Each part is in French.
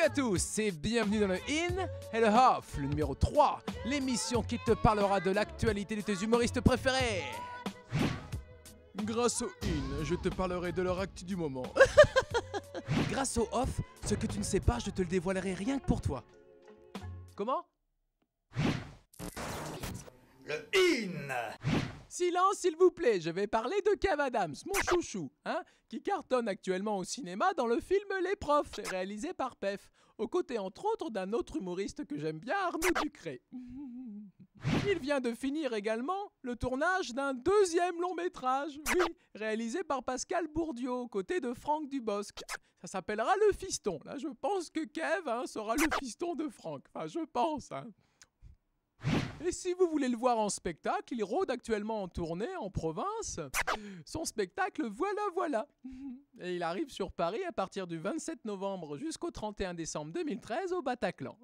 à tous et bienvenue dans le In et le Off, le numéro 3, l'émission qui te parlera de l'actualité de tes humoristes préférés. Grâce au In, je te parlerai de leur actu du moment. Grâce au Off, ce que tu ne sais pas, je te le dévoilerai rien que pour toi. Comment ? Le In. Silence s'il vous plaît, je vais parler de Kev Adams, mon chouchou, qui cartonne actuellement au cinéma dans le film Les Profs, réalisé par PEF, aux côtés entre autres d'un autre humoriste que j'aime bien, Arnaud Ducré. Il vient de finir également le tournage d'un deuxième long métrage, oui, réalisé par Pascal Bourdieu, aux côtés de Franck Dubosc. Ça s'appellera Le Fiston. Là, je pense que Kev sera le fiston de Franck. Enfin, je pense. Et si vous voulez le voir en spectacle, il rôde actuellement en tournée en province. Son spectacle Voilà. Et il arrive sur Paris à partir du 27 novembre jusqu'au 31 décembre 2013 au Bataclan.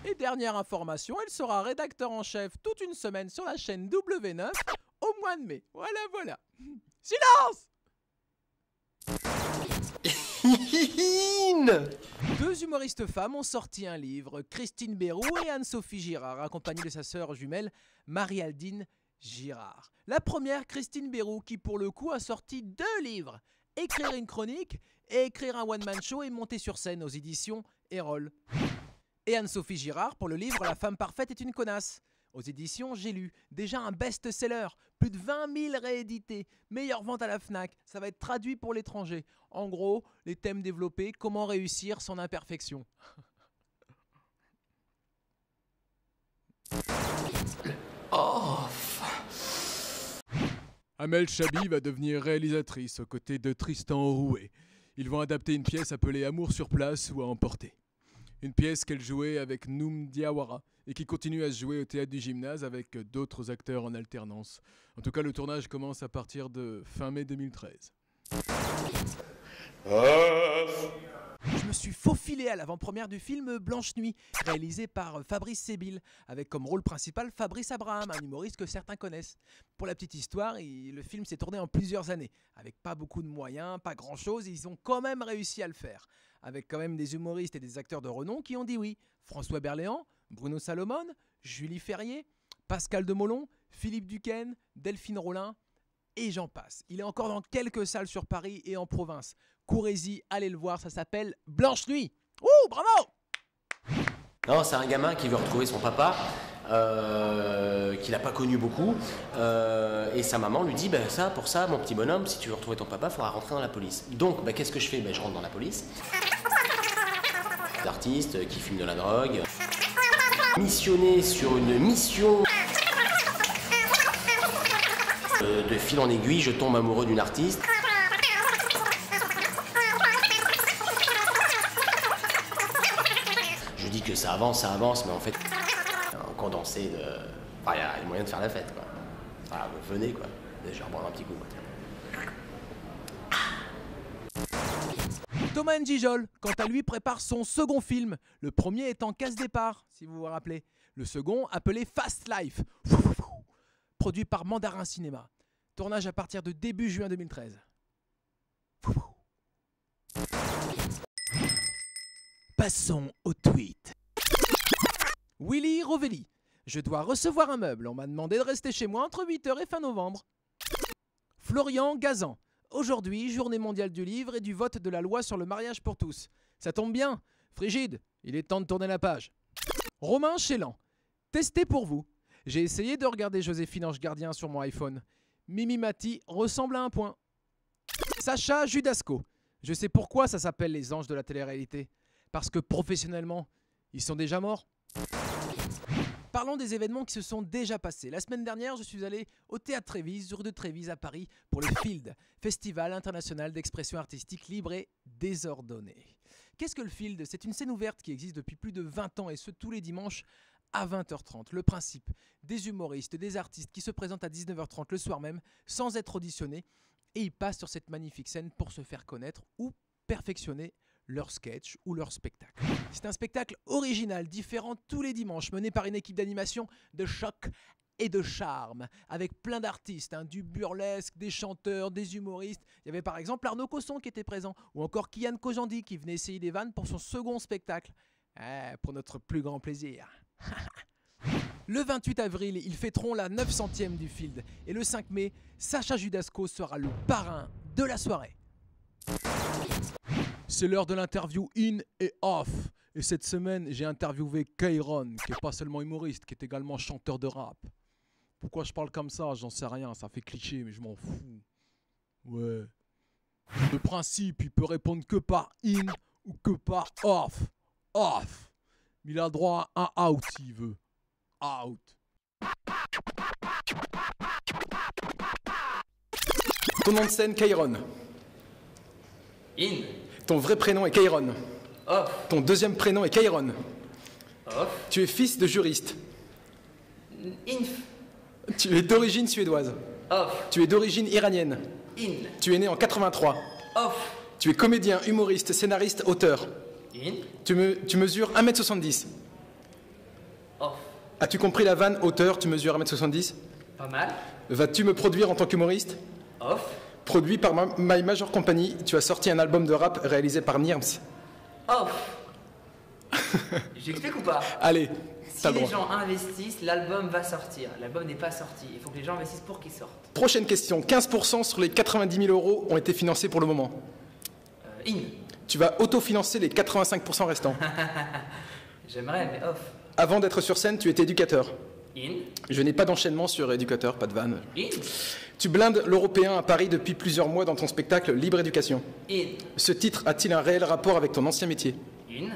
Et dernière information, il sera rédacteur en chef toute une semaine sur la chaîne W9 au mois de mai. Voilà. Silence! Deux humoristes femmes ont sorti un livre, Christine Béroux et Anne-Sophie Girard, accompagnée de sa sœur jumelle Marie-Aldine Girard. La première, Christine Béroux, qui pour le coup a sorti 2 livres, Écrire une chronique et Écrire un one-man show et monter sur scène aux éditions Erol. Et Anne-Sophie Girard pour le livre La femme parfaite est une connasse, aux éditions J'ai lu, déjà un best-seller, plus de 20 000 réédités, meilleure vente à la Fnac, ça va être traduit pour l'étranger. En gros, les thèmes développés, comment réussir son imperfection. Amel Chabi va devenir réalisatrice aux côtés de Tristan Rouet. Ils vont adapter une pièce appelée Amour sur place ou à emporter. Une pièce qu'elle jouait avec Noum Diawara et qui continue à se jouer au théâtre du Gymnase avec d'autres acteurs en alternance. En tout cas, le tournage commence à partir de fin mai 2013. Je me suis faufilé à l'avant-première du film Blanche Nuit, réalisé par Fabrice Sébille, avec comme rôle principal Fabrice Abraham, un humoriste que certains connaissent. Pour la petite histoire, le film s'est tourné en plusieurs années, avec pas beaucoup de moyens, pas grand-chose, et ils ont quand même réussi à le faire. Avec quand même des humoristes et des acteurs de renom qui ont dit oui. François Berléand, Bruno Salomon, Julie Ferrier, Pascal Demolon, Philippe Duquesne, Delphine Rollin, et j'en passe. Il est encore dans quelques salles sur Paris et en province. Courez-y, allez le voir, ça s'appelle Blanche Nuit. Ouh, bravo! Non, c'est un gamin qui veut retrouver son papa, qu'il n'a pas connu beaucoup, et sa maman lui dit ça, pour ça, mon petit bonhomme, si tu veux retrouver ton papa, il faudra rentrer dans la police. Donc, qu'est-ce que je fais? Je rentre dans la police. Des artistes qui fument de la drogue, missionné sur une mission. De fil en aiguille, je tombe amoureux d'une artiste. Je dis que ça avance, mais en fait, un condensé de... Enfin, il y a moyen de faire la fête, quoi. Voilà, venez, quoi. Je vais reprendre un petit coup, quoi. Thomas N'Gijol, quant à lui, prépare son second film. Le premier étant Casse-Départ, si vous vous rappelez. Le second, appelé Fast Life, produit par Mandarin Cinéma. Tournage à partir de début juin 2013. Passons au tweet. Willy Rovelli. Je dois recevoir un meuble. On m'a demandé de rester chez moi entre 8h et fin novembre. Florian Gazan. Aujourd'hui, journée mondiale du livre et du vote de la loi sur le mariage pour tous. Ça tombe bien. Frigide, il est temps de tourner la page. Romain Chélan. Testé pour vous. J'ai essayé de regarder Joséphine Ange Gardien sur mon iPhone. Mimi Mati ressemble à un point. Sacha Judasco. Je sais pourquoi ça s'appelle les anges de la télé-réalité. Parce que professionnellement, ils sont déjà morts. Parlons des événements qui se sont déjà passés. La semaine dernière, je suis allé au Théâtre Trévise, rue de Trévise à Paris, pour le FILD, Festival international d'expression artistique libre et désordonnée. Qu'est-ce que le FILD? C'est une scène ouverte qui existe depuis plus de 20 ans et ce tous les dimanches à 20h30. Le principe, des humoristes, des artistes qui se présentent à 19h30 le soir même, sans être auditionnés, et ils passent sur cette magnifique scène pour se faire connaître ou perfectionner leur sketch ou leur spectacle. C'est un spectacle original, différent tous les dimanches, mené par une équipe d'animation de choc et de charme, avec plein d'artistes, hein, du burlesque, des chanteurs, des humoristes. Il y avait par exemple Arnaud Cosson qui était présent, ou encore Kian Kojandi qui venait essayer des vannes pour son second spectacle. Pour notre plus grand plaisir. Le 28 avril, ils fêteront la 900e du Field, et le 5 mai, Sacha Judasco sera le parrain de la soirée. C'est l'heure de l'interview in et off. Et cette semaine, j'ai interviewé Kairon, qui est pas seulement humoriste, qui est également chanteur de rap. Pourquoi je parle comme ça, j'en sais rien, ça fait cliché, mais je m'en fous. Ouais. De principe, il peut répondre que par in ou que par off. Off. Mais il a droit à un out s'il veut. Out. Ton nom de scène, Kairon. In. Ton vrai prénom est Kairon. Off. Ton deuxième prénom est Kairon. Off. Tu es fils de juriste. Inf. Tu es d'origine suédoise. Off. Tu es d'origine iranienne. In. Tu es né en 83. Off. Tu es comédien, humoriste, scénariste, auteur. In. Tu mesures 1m70. Off. As-tu compris la vanne auteur, tu mesures 1m70? Pas mal. Vas-tu me produire en tant qu'humoriste? Off. Produit par My Major Company, tu as sorti un album de rap réalisé par Nirms. Off. J'explique ou pas? Allez, Si t'as le les droit. gens investissent, l'album va sortir. L'album n'est pas sorti. Il faut que les gens investissent pour qu'il sorte. Prochaine question. 15% sur les 90 000 euros ont été financés pour le moment. In. Tu vas autofinancer les 85% restants. J'aimerais, mais off. Avant d'être sur scène, tu étais éducateur. In. Je n'ai pas d'enchaînement sur éducateur, pas de vanne. In. Tu blindes l'Européen à Paris depuis plusieurs mois dans ton spectacle Libre Éducation. In. Ce titre a-t-il un réel rapport avec ton ancien métier? In.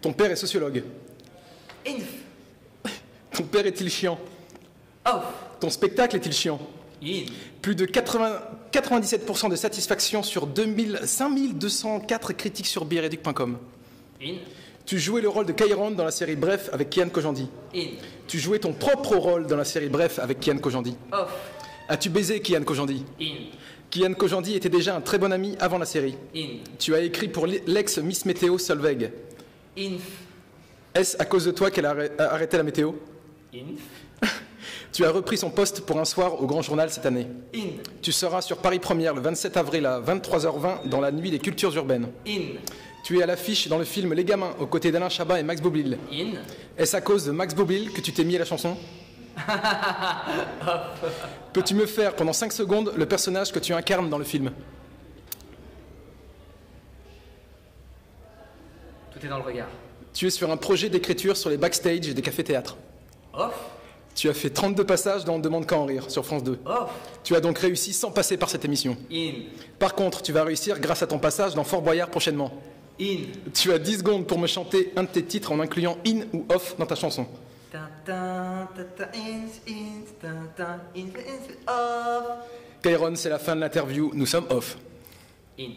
Ton père est sociologue. Inf. Ton père est-il chiant? Off. Ton spectacle est-il chiant? In. Plus de 97% de satisfaction sur 5204 critiques sur bireduc.com. In. Tu jouais le rôle de Kairon dans la série Bref avec Kian Kojandi. In. Tu jouais ton propre rôle dans la série Bref avec Kian Kojandi. Off. As-tu baisé Kian Kojandi? In. Kian Kojandi était déjà un très bon ami avant la série. In. Tu as écrit pour l'ex-Miss Météo Solveig. Inf. Est-ce à cause de toi qu'elle a arrêté la météo? Inf. Tu as repris son poste pour un soir au Grand Journal cette année. In. Tu seras sur Paris Première le 27 avril à 23h20 dans la nuit des cultures urbaines. In. Tu es à l'affiche dans le film Les Gamins aux côtés d'Alain Chabat et Max Boublil. In. Est-ce à cause de Max Boublil que tu t'es mis à la chanson? Peux-tu me faire pendant 5 secondes le personnage que tu incarnes dans le film? Tout est dans le regard. Tu es sur un projet d'écriture sur les backstage des cafés-théâtres. Off. Tu as fait 32 passages dans On demande qu'à en rire sur France 2. Off. Tu as donc réussi sans passer par cette émission. In. Par contre, tu vas réussir grâce à ton passage dans Fort Boyard prochainement. In. Tu as 10 secondes pour me chanter un de tes titres en incluant in ou off dans ta chanson. Ta-ta, ta-ta, in, ta-ta, in, off. Kairon, c'est la fin de l'interview. Nous sommes off. In.